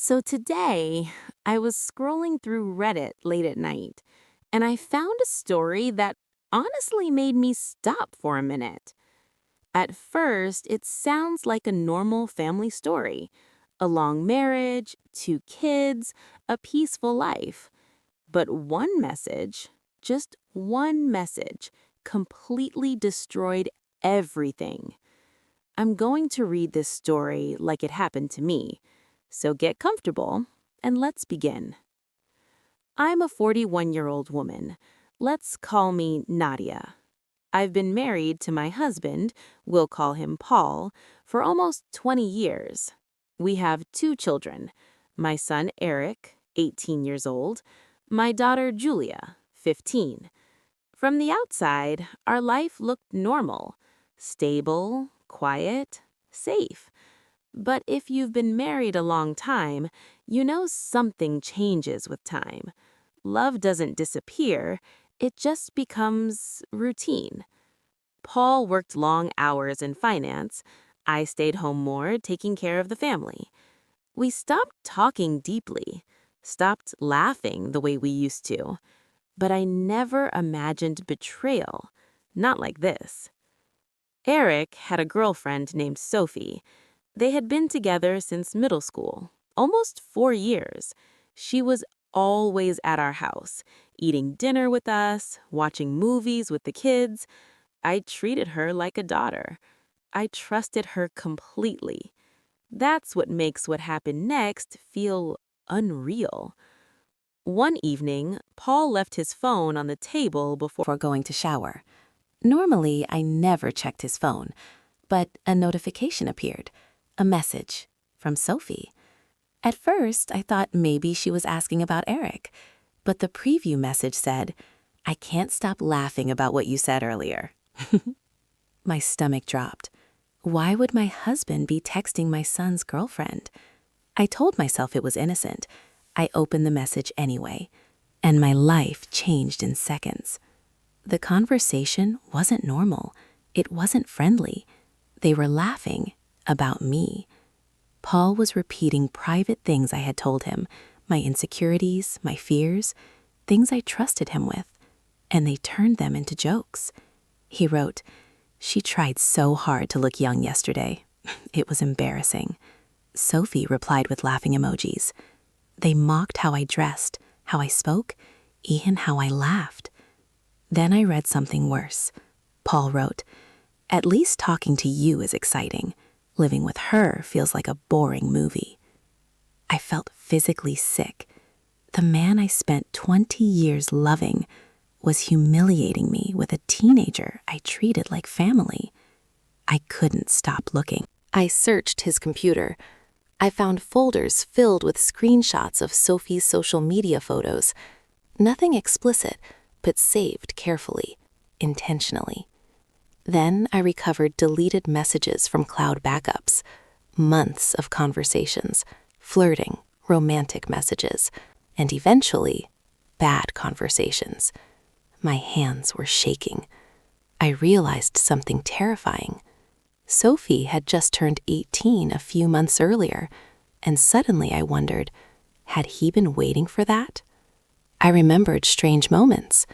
So today, I was scrolling through Reddit late at night, and I found a story that honestly made me stop for a minute. At first, it sounds like a normal family story: a long marriage, two kids, a peaceful life. But one message, just one message, completely destroyed everything. I'm going to read this story like it happened to me. So get comfortable and let's begin. I'm a 41-year-old woman. Let's call me Nadia. I've been married to my husband, we'll call him Paul, for almost 20 years. We have two children: my son Eric, 18 years old, my daughter Julia, 15. From the outside, our life looked normal: stable, quiet, safe. But if you've been married a long time, you know something changes with time. Love doesn't disappear, it just becomes routine. Paul worked long hours in finance. I stayed home more, taking care of the family. We stopped talking deeply, stopped laughing the way we used to. But I never imagined betrayal. Not like this. Eric had a girlfriend named Sophie. They had been together since middle school, almost 4 years. She was always at our house, eating dinner with us, watching movies with the kids. I treated her like a daughter. I trusted her completely. That's what makes what happened next feel unreal. One evening, Paul left his phone on the table before going to shower. Normally, I never checked his phone, but a notification appeared. A message from Sophie. At first, I thought maybe she was asking about Eric, but the preview message said, "I can't stop laughing about what you said earlier." My stomach dropped. Why would my husband be texting my son's girlfriend? I told myself it was innocent. I opened the message anyway, and my life changed in seconds. The conversation wasn't normal. It wasn't friendly. They were laughing about me. Paul was repeating private things I had told him, my insecurities, my fears, things I trusted him with, and they turned them into jokes. He wrote, "She tried so hard to look young yesterday. It was embarrassing." Sophie replied with laughing emojis. They mocked how I dressed, how I spoke, even how I laughed. Then I read something worse. Paul wrote, "At least talking to you is exciting. Living with her feels like a boring movie." I felt physically sick. The man I spent 20 years loving was humiliating me with a teenager I treated like family. I couldn't stop looking. I searched his computer. I found folders filled with screenshots of Sophie's social media photos. Nothing explicit, but saved carefully, intentionally. Then I recovered deleted messages from cloud backups, months of conversations, flirting, romantic messages, and eventually, bad conversations. My hands were shaking. I realized something terrifying. Sophie had just turned 18 a few months earlier, and suddenly I wondered, had he been waiting for that? I remembered strange moments,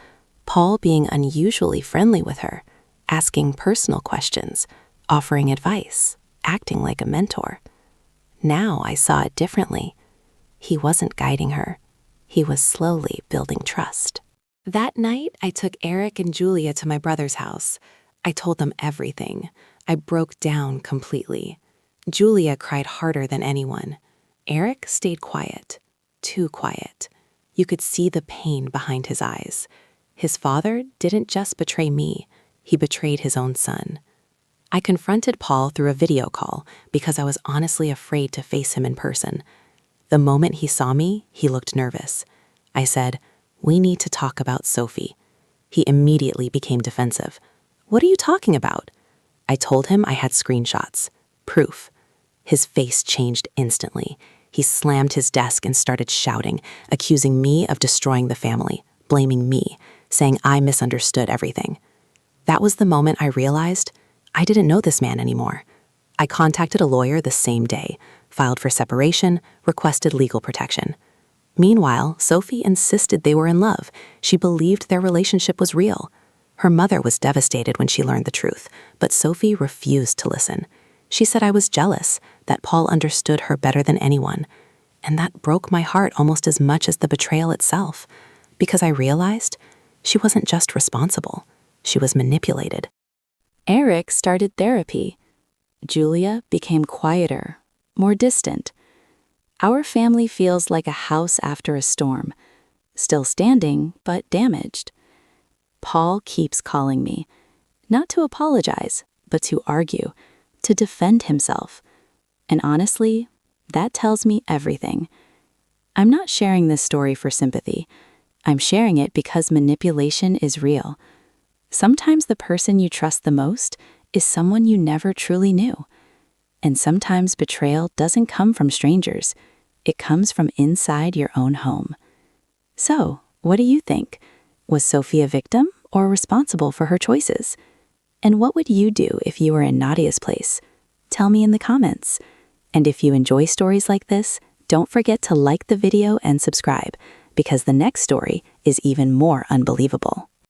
Paul being unusually friendly with her, asking personal questions, offering advice, acting like a mentor. Now I saw it differently. He wasn't guiding her. He was slowly building trust. That night, I took Eric and Julia to my brother's house. I told them everything. I broke down completely. Julia cried harder than anyone. Eric stayed quiet, too quiet. You could see the pain behind his eyes. His father didn't just betray me, he betrayed his own son. I confronted Paul through a video call because I was honestly afraid to face him in person. The moment he saw me, he looked nervous. I said, "We need to talk about Sophie." He immediately became defensive. "What are you talking about?" I told him I had screenshots. Proof. His face changed instantly. He slammed his desk and started shouting, accusing me of destroying the family, blaming me, saying I misunderstood everything. That was the moment I realized I didn't know this man anymore. I contacted a lawyer the same day, filed for separation, requested legal protection. Meanwhile, Sophie insisted they were in love. She believed their relationship was real. Her mother was devastated when she learned the truth, but Sophie refused to listen. She said I was jealous, that Paul understood her better than anyone. And that broke my heart almost as much as the betrayal itself, because I realized she wasn't just responsible, she was manipulated. Eric started therapy. Julia became quieter, more distant. Our family feels like a house after a storm, still standing, but damaged. Paul keeps calling me, not to apologize, but to argue, to defend himself. And honestly, that tells me everything. I'm not sharing this story for sympathy. I'm sharing it because manipulation is real. Sometimes the person you trust the most is someone you never truly knew. And sometimes betrayal doesn't come from strangers. It comes from inside your own home. So, what do you think? Was Sophie a victim or responsible for her choices? And what would you do if you were in Nadia's place? Tell me in the comments. And if you enjoy stories like this, don't forget to like the video and subscribe, because the next story is even more unbelievable.